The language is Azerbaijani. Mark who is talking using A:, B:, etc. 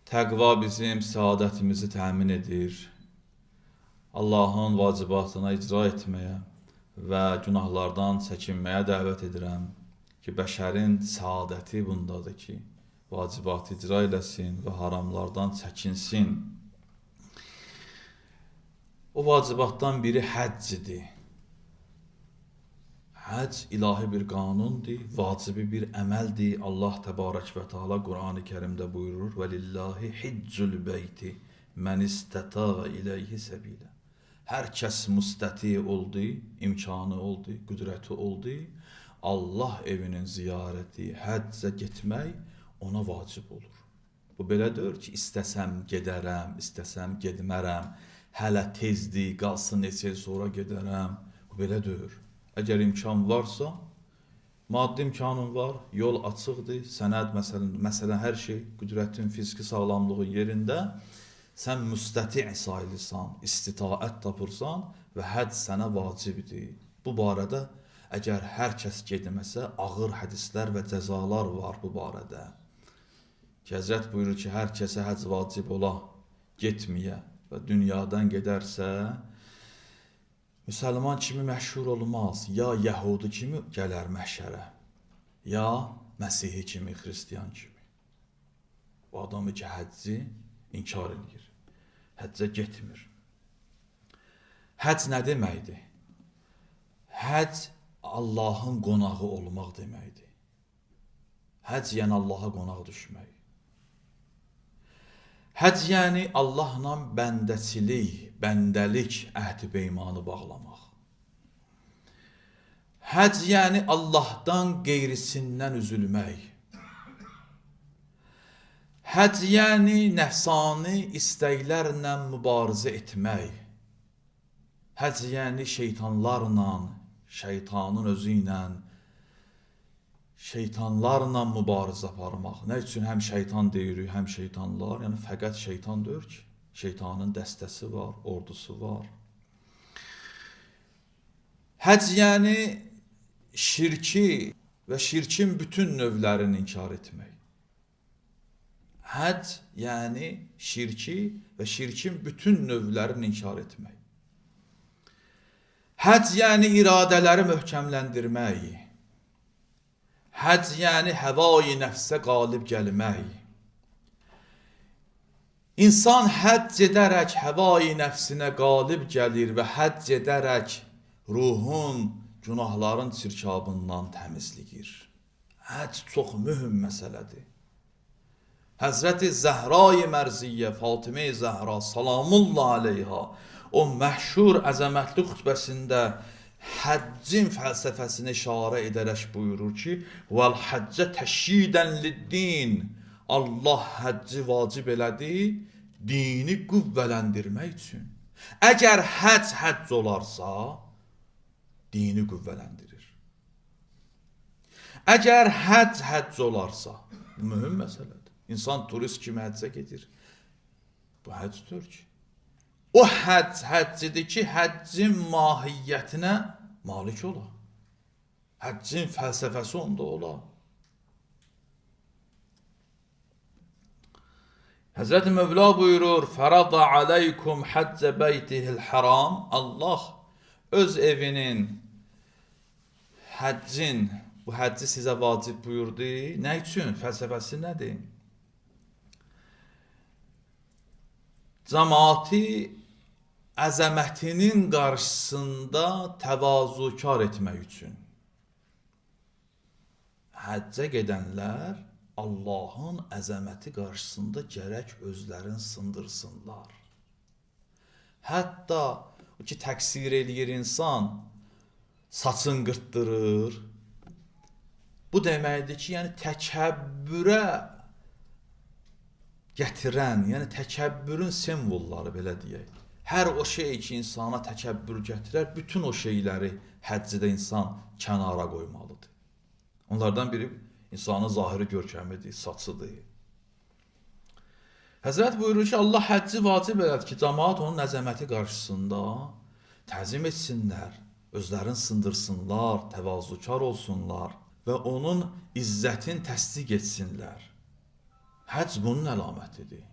A: Təqva bizim səadətimizi təmin edir. Allahın vacibatına icra etməyə və günahlardan çəkinməyə dəvət edirəm ki, bəşərin səadəti bundadır ki, vacibatı icra eləsin və haramlardan çəkinsin. O vacibatdan biri həccidir. Həcc ilahi bir qanundur, vacibi bir əməldir. Allah təbarək və teala Qur'an-ı Kərimdə buyurur: "Və lillahi hiccul beyti men istata'a ileyhi sabila." Hər kəs müstəti oldu, imkanı oldu, qüdrəti oldu, Allah evinin ziyarəti, həccə getmək ona vacib olur. Bu belə deyil ki, istəsəm gedərəm, istəsəm getmərəm, hələ tezdir, qalsın neçə il sonra gedərəm. Bu belə deyil. Əgər imkan varsa, maddi imkanın var, yol açıqdır, sənəd məsələn hər şey, qüdrətin, fiziki sağlamlığı yerində, sən müstəti sayılırsan, istitaət tapırsan və həcc sənə vacibdir. Bu barədə əgər hər kəs getməsə, ağır hədislər və cəzalar var bu barədə. Həzrət buyurur ki, hər kəsə həcc vacib ola, getməyə və dünyadan gedərsə, müsəlman kimi məşhur olmaz, ya Yəhudi kimi gələr məhşərə, ya Məsihi kimi, Xristiyan kimi. Bu adamı ki, həcci inkar edir, həccə getmir. Həcc nə deməkdir? Həcc Allahın qonağı olmaq deməkdir. Həcc yəni Allaha qonaq düşmək. Həcc yəni Allahla bəndəçilik, bəndəlik əhd-i peymanı bağlamaq. Həcc yəni Allahdan qeyrisindən üzülmək. Həcc yəni nəfsani istəklərlə mübarizə etmək. Həcc yəni şeytanlarla, şeytanın özü ilə, şeytanlarla mübarizə aparmaq. Nə üçün həm şeytan deyirik, həm şeytanlar? Yəni fəqət şeytan deyir ki, şeytanın dəstəsi var, ordusu var. Həcc yəni şirki və şirkin bütün növlərini inkar etmək. Həcc yəni şirki və şirkin bütün növlərini inkar etmək. Həcc yəni iradələri möhkəmləndirmək. Həcc yəni həvai nəfsə qalib gəlmək. İnsan həcc edərək həvai nəfsinə qalib gəlir və həcc edərək ruhun, günahların çirkabından təmizləyir. Həcc çox mühüm məsələdir. Həzrəti Zəhra-i Mərziyyə, Fatimə-i Zəhra, salamullah aleyha, o məşhur əzəmətli xutbəsində həccin fəlsəfəsini işarə edərək buyurur ki, "Vəl həccə təşyidən lid-din." Allah həcci vacib elədi, dini qüvvələndirmək üçün. Əgər həcc olarsa, dini qüvvələndirir. Əgər həcc olarsa, bu mühüm məsələdir. İnsan turist kimi həccə gedir. Bu həccdir ki. O həccidir ki, həccin mahiyyətinə malik ola. Həccin fəlsəfəsi onda ola. Həzrət-i Mövla buyurur: "Fərada aleykum həccə beytihil haram." Allah öz evinin həccin, bu həcci sizə vacib buyurdu. Nə üçün? Fəlsəfəsi nədir? Cəmaati əzəmətinin qarşısında təvazukar etmək üçün. Həccə gedənlər Allahın əzəməti qarşısında gərək özlərini sındırsınlar. Hətta o ki, təqsir eləyir insan, saçın qırtdırır. Bu deməkdir ki, yəni təkəbbürə gətirən, yəni təkəbbürün simvolları belə deyək. Hər o şey ki, insana təkəbbür gətirər, bütün o şeyləri həccidə insan kənara qoymalıdır. Onlardan biri insanın zahiri görkəmidir, saçıdır. Həzrət buyurur ki, Allah həcci vacib elədi ki, cəmaat onun əzəməti qarşısında təzim etsinlər, özlərini sındırsınlar, təvazukar olsunlar və onun izzətini təsdiq etsinlər. Həcc bunun əlamətidir.